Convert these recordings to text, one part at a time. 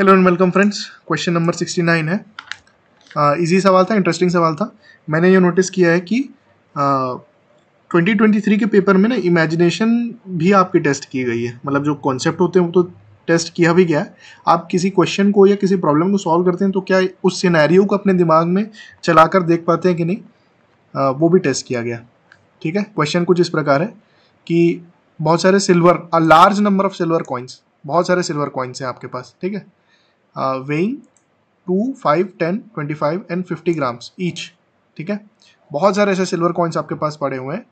Hello and welcome friends. Question number 69 है। Easy सवाल था, इंटरेस्टिंग सवाल था। मैंने ये नोटिस किया है कि 2023 के पेपर में ना इमेजिनेशन भी आपकी टेस्ट की गई है। मतलब जो कॉन्सेप्ट होते हैं वो तो टेस्ट किया भी गया है। आप किसी क्वेश्चन को या किसी प्रॉब्लम को सॉल्व करते हैं तो क्या उस सिनेरियो को अपने दिमाग में चलाकर देख पाते हैं कि नहीं, वो भी टेस्ट किया गया। ठीक है, क्वेश्चन कुछ इस प्रकार है कि बहुत सारे silver, a large number of silver coins, बहुत सारे सिल्वर कॉइन्स हैं आपके पास। ठीक है, वेइंग 2, 5, 10, 25 एंड 50 ग्राम्स ईच। ठीक है, बहुत सारे ऐसे सिल्वर कॉइन्स आपके पास पड़े हुए हैं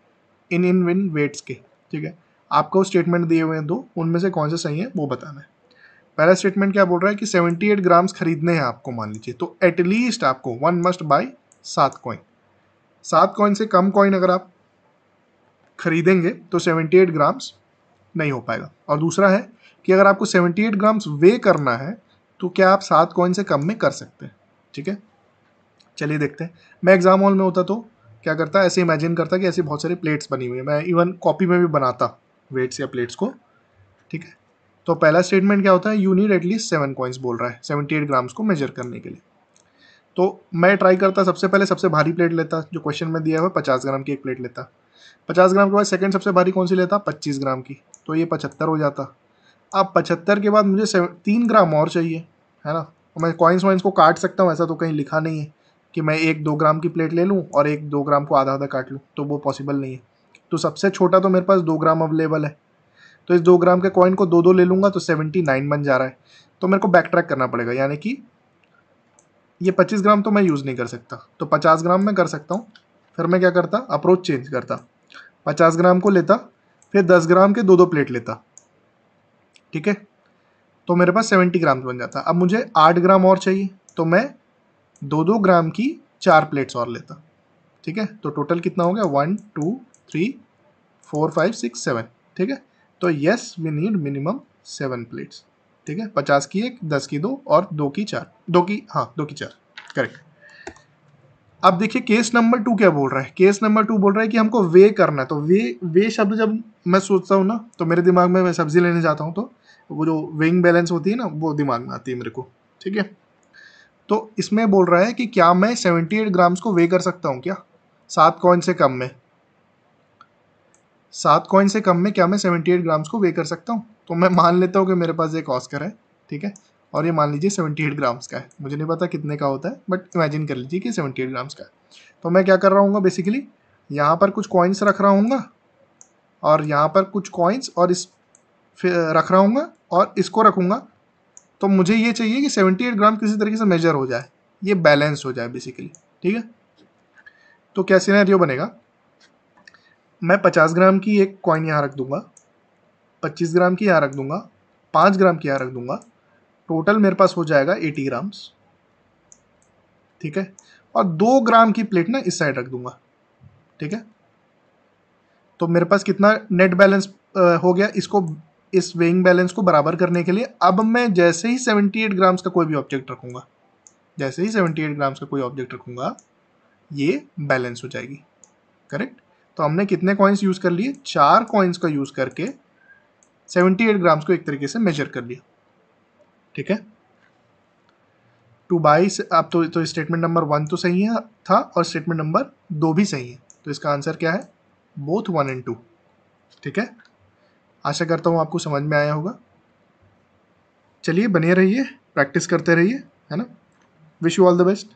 इन वेट्स के। ठीक है, आपको स्टेटमेंट दिए हुए हैं दो, उनमें से कौन सा सही है वो बताना है। पहला स्टेटमेंट क्या बोल रहा है कि 78 ग्राम्स खरीदने हैं आपको, मान लीजिए, तो एटलीस्ट आपको 1 मस्ट बाय 7 कॉइन। 7 कॉइन से कम कॉइन अगर आप खरीदेंगे तो 78 ग्राम्स नहीं हो पाएगा। और दूसरा है कि अगर आपको 78 ग्राम्स वे करना है तो क्या आप 7 कॉइन से कम में कर सकते हैं। ठीक है, चलिए देखते हैं। मैं एग्जाम हॉल में होता तो क्या करता, ऐसे इमेजिन करता कि ऐसी बहुत सारी प्लेट्स बनी हुई है। मैं इवन कॉपी में भी बनाता वेट्स या प्लेट्स को। ठीक है, तो पहला स्टेटमेंट क्या होता है, यू नीड एटलीस्ट 7 कॉइन्स बोल रहा है 78 ग्राम्स को मेजर करने के लिए। तो मैं ट्राई करता, सबसे पहले सबसे भारी प्लेट लेता, जो क्वेश्चन में दिया हुआ 50 ग्राम की एक प्लेट लेता। 50 ग्राम के बाद सेकंड सबसे भारी कौन सी लेता, 25 ग्राम की, तो ये 75 हो जाता। अब 75 के बाद मुझे 3 ग्राम और चाहिए, है ना। तो मैं कॉइन्स वाइन्स को काट सकता हूँ, ऐसा तो कहीं लिखा नहीं है कि मैं 1-2 ग्राम की प्लेट ले लूँ और 1-2 ग्राम को आधा आधा काट लूँ, तो वो पॉसिबल नहीं है। तो सबसे छोटा तो मेरे पास 2 ग्राम अवेलेबल है, तो इस 2 ग्राम के कॉइन को 2-2 ले लूँगा तो 79 बन जा रहा है। तो मेरे को बैक ट्रैक करना पड़ेगा, यानी कि ये 25 ग्राम तो मैं यूज़ नहीं कर सकता, तो 50 ग्राम मैं कर सकता हूँ। फिर मैं क्या करता, अप्रोच चेंज करता, 50 ग्राम को लेता, फिर 10 ग्राम के 2-2 प्लेट लेता। ठीक है, तो मेरे पास 70 ग्राम बन जाता। अब मुझे 8 ग्राम और चाहिए, तो मैं 2-2 ग्राम की 4 प्लेट्स और लेता। ठीक है, तो टोटल कितना हो गया, 1, 2, 3, 4, 5, 6, 7। ठीक है, तो yes we need minimum 7 plates. ठीक है, 50 की 1, 10 की 2 और 2 की 4, 2 की 4, करेक्ट। अब देखिए केस नंबर 2 क्या बोल रहा है। केस नंबर 2 बोल रहा है कि हमको वे करना है। तो वे शब्द जब मैं सोचता हूँ ना, तो मेरे दिमाग में, मैं सब्जी लेने जाता हूँ तो वो जो वेइंग बैलेंस होती है ना, वो दिमाग में आती है मेरे को। ठीक है, तो इसमें बोल रहा है कि क्या मैं 78 ग्राम्स को वे कर सकता हूँ क्या, 7 कॉइन से कम में। 7 कॉइन से कम में क्या मैं 78 ग्राम्स को वे कर सकता हूँ। तो मैं मान लेता हूँ कि मेरे पास एक ऑस्कर है। ठीक है, और ये मान लीजिए 78 ग्राम्स का है, मुझे नहीं पता कितने का होता है, बट इमेजिन कर लीजिए कि 78 ग्राम्स का है। तो मैं क्या कर रहा हूँ, बेसिकली यहाँ पर कुछ कॉइन्स रख रहा हूँ और यहाँ पर कुछ कॉइन्स और इस रख रहा हूँ और इसको रखूँगा। तो मुझे ये चाहिए कि 78 ग्राम किसी तरीके से मेजर हो जाए, ये बैलेंस हो जाए बेसिकली। ठीक है, तो क्या सिनेरियो बनेगा, मैं 50 ग्राम की एक कॉइन यहाँ रख दूंगा, 25 ग्राम की यहाँ रख दूंगा, 5 ग्राम की यहाँ रख दूंगा, टोटल मेरे पास हो जाएगा 80 ग्राम्स। ठीक है, और 2 ग्राम की प्लेट ना इस साइड रख दूंगा। ठीक है, तो मेरे पास कितना नेट बैलेंस हो गया। इसको, इस वेइंग बैलेंस को बराबर करने के लिए अब मैं जैसे ही 78 ग्राम्स का कोई भी ऑब्जेक्ट रखूंगा, जैसे ही 78 ग्राम्स का कोई ऑब्जेक्ट रखूंगा, ये बैलेंस हो जाएगी। करेक्ट, तो हमने कितने कॉइन्स यूज कर लिए, 4 कॉइन्स का यूज करके 78 ग्राम्स को एक तरीके से मेजर कर लिया। ठीक है, टू बाई, अब तो स्टेटमेंट नंबर 1 तो सही है था और स्टेटमेंट नंबर 2 भी सही है, तो इसका आंसर क्या है, बोथ 1 and 2। ठीक है, आशा करता हूँ आपको समझ में आया होगा। चलिए बने रहिए, प्रैक्टिस करते रहिए, है ना। Wish you all the best.